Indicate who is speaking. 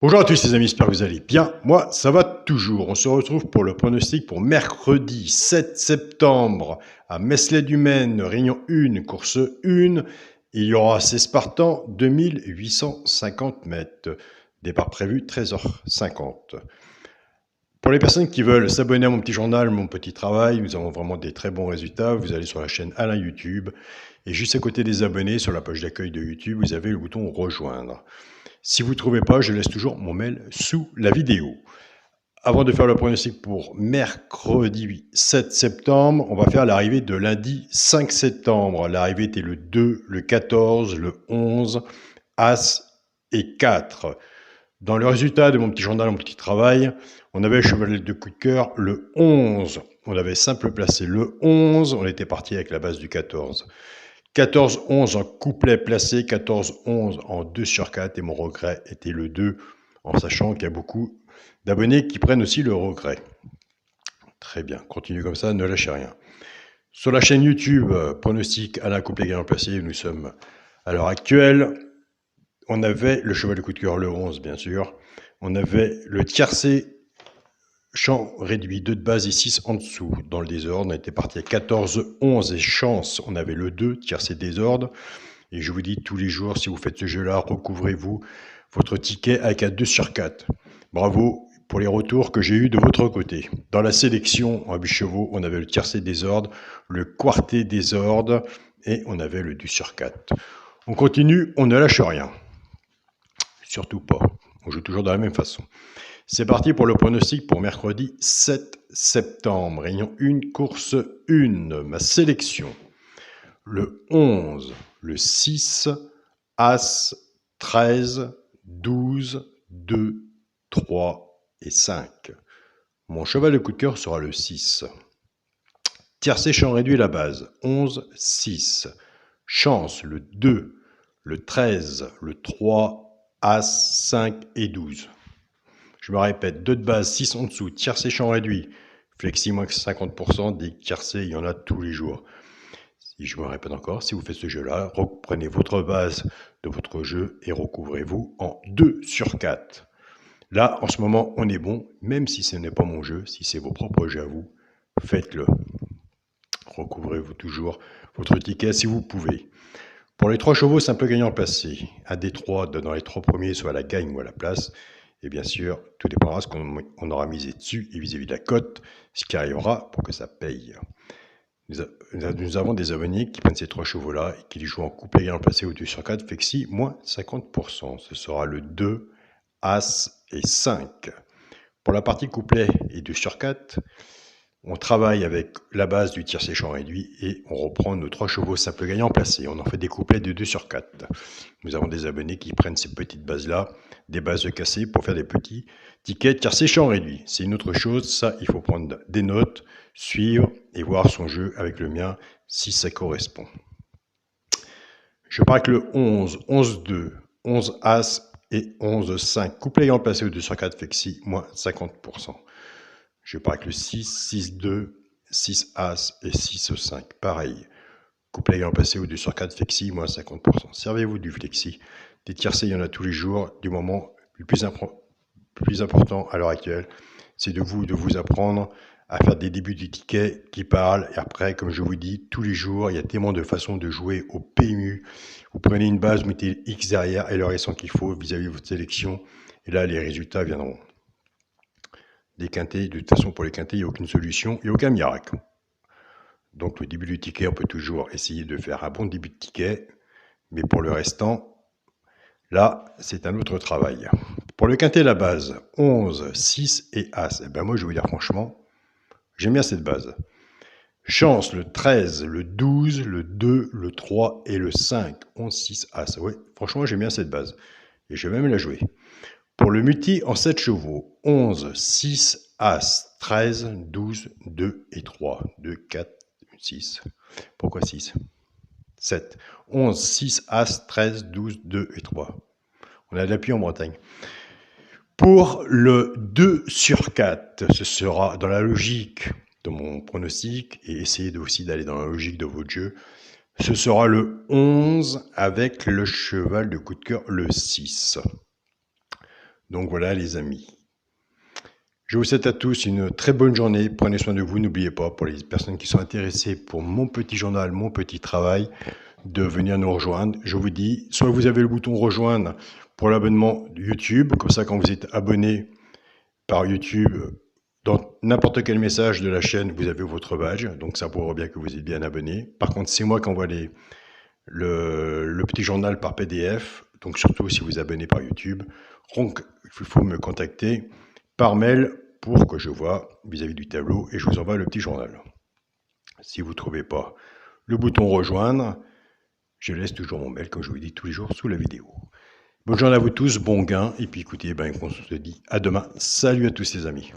Speaker 1: Bonjour à tous les amis, j'espère que vous allez bien. Moi, ça va toujours. On se retrouve pour le pronostic pour mercredi 7 septembre à Meslay-du-Maine, Réunion 1, course 1. Il y aura 16 partants, 2850 mètres. Départ prévu 13h50. Pour les personnes qui veulent s'abonner à mon petit journal, mon petit travail, nous avons vraiment des très bons résultats. Vous allez sur la chaîne Alain YouTube et juste à côté des abonnés, sur la page d'accueil de YouTube, vous avez le bouton rejoindre. Si vous ne trouvez pas, je laisse toujours mon mail sous la vidéo. Avant de faire le pronostic pour mercredi 7 septembre, on va faire l'arrivée de lundi 5 septembre. L'arrivée était le 2, le 14, le 11, As et 4. Dans le résultat de mon petit journal, mon petit travail, on avait le cheval de coup de cœur le 11. On avait simple placé le 11, on était parti avec la base du 14. 14-11 en couplet placé, 14-11 en 2 sur 4 et mon regret était le 2 en sachant qu'il y a beaucoup d'abonnés qui prennent aussi le regret. Très bien, continue comme ça, ne lâchez rien. Sur la chaîne YouTube, pronostic Alain Couplet gagnant placé, nous sommes à l'heure actuelle. On avait le cheval de coup de cœur le 11 bien sûr. On avait le tiercé champ réduit 2 de base et 6 en dessous. Dans le désordre, on était parti à 14, 11 et chance. On avait le 2, tiercé désordre. Et je vous dis tous les jours, si vous faites ce jeu-là, recouvrez-vous votre ticket avec un 2 sur 4. Bravo pour les retours que j'ai eus de votre côté. Dans la sélection en 8 chevaux, on avait le tiercé désordre, le quarté désordre et on avait le 2 sur 4. On continue, on ne lâche rien. Surtout pas. On joue toujours de la même façon. C'est parti pour le pronostic pour mercredi 7 septembre. Réunion 1, course 1. Ma sélection. Le 11, le 6, As, 13, 12, 2, 3 et 5. Mon cheval de coup de cœur sera le 6. Tiercé champ réduit la base, 11, 6. Chance, le 2, le 13, le 3, As, 5 et 12. Je me répète, 2 de base, 6 en dessous, tiercé champ réduit, flexi moins que 50%, des tiercés, il y en a tous les jours. Si je me répète encore, si vous faites ce jeu-là, reprenez votre base de votre jeu et recouvrez-vous en 2 sur 4. Là, en ce moment, on est bon, même si ce n'est pas mon jeu, si c'est vos propres jeux à vous, faites-le. Recouvrez-vous toujours votre ticket si vous pouvez. Pour les 3 chevaux, simple gagnant placé, un des 3 dans les 3 premiers, soit à la gagne ou à la place. Et bien sûr, tout dépendra de ce qu'on aura misé dessus et vis-à-vis de la cote, ce qui arrivera pour que ça paye. Nous avons des abonnés qui prennent ces 3 chevaux-là et qui les jouent en couplet gagnant placé au 2 sur 4, flexi, moins 50%. Ce sera le 2, As et 5. Pour la partie couplet et 2 sur 4, on travaille avec la base du tiercé champ réduit et on reprend nos 3 chevaux simples gagnants placés. On en fait des couplets de 2 sur 4. Nous avons des abonnés qui prennent ces petites bases-là, des bases cassées pour faire des petits tickets tiercé champ réduit. C'est une autre chose, ça il faut prendre des notes, suivre et voir son jeu avec le mien si ça correspond. Je pars avec le 11, 11-2, 11 As et 11-5. Couplet gagnant placé au 2 sur 4 flexi, moins 50%. Je pars avec le 6, 6-2, 6 As et 6-5. Pareil. Couplet gagnant placé au 2 sur 4 flexi, moins 50%. Servez-vous du flexi. Des tiercés, il y en a tous les jours. Du moment le plus important à l'heure actuelle, c'est de vous apprendre à faire des débuts du ticket qui parlent. Et après, comme je vous dis, tous les jours, il y a tellement de façons de jouer au PMU. Vous prenez une base, vous mettez X derrière et le restant qu'il faut vis-à-vis de votre sélection. Et là, les résultats viendront. Des quintés, de toute façon, pour les quintés, il n'y a aucune solution et aucun miracle. Donc, le début du ticket, on peut toujours essayer de faire un bon début de ticket. Mais pour le restant, là, c'est un autre travail. Pour le quintet, la base, 11, 6 et As. Eh ben moi, je vais vous dire franchement, j'aime bien cette base. Chance, le 13, le 12, le 2, le 3 et le 5. 11, 6, As. Oui, franchement, j'aime bien cette base. Et je vais même la jouer. Pour le multi en 7 chevaux, 11, 6, As, 13, 12, 2 et 3. 2, 4, 6. Pourquoi 6 7. 11, 6, As, 13, 12, 2 et 3. On a de l'appui en Bretagne. Pour le 2 sur 4, ce sera dans la logique de mon pronostic et essayez aussi d'aller dans la logique de votre jeu. Ce sera le 11 avec le cheval de coup de cœur, le 6. Donc voilà les amis. Je vous souhaite à tous une très bonne journée. Prenez soin de vous. N'oubliez pas, pour les personnes qui sont intéressées pour mon petit journal, mon petit travail, de venir nous rejoindre. Je vous dis, soit vous avez le bouton rejoindre pour l'abonnement YouTube. Comme ça, quand vous êtes abonné par YouTube, dans n'importe quel message de la chaîne, vous avez votre badge. Donc ça prouve bien que vous êtes bien abonné. Par contre, c'est moi qui envoie le petit journal par PDF. Donc surtout si vous abonnez par YouTube. Donc il faut me contacter par mail pour que je vois vis-à-vis du tableau et je vous envoie le petit journal. Si vous ne trouvez pas le bouton rejoindre, je laisse toujours mon mail comme je vous dis tous les jours sous la vidéo. Bonne journée à vous tous, bon gain et puis écoutez, on se dit à demain. Salut à tous les amis.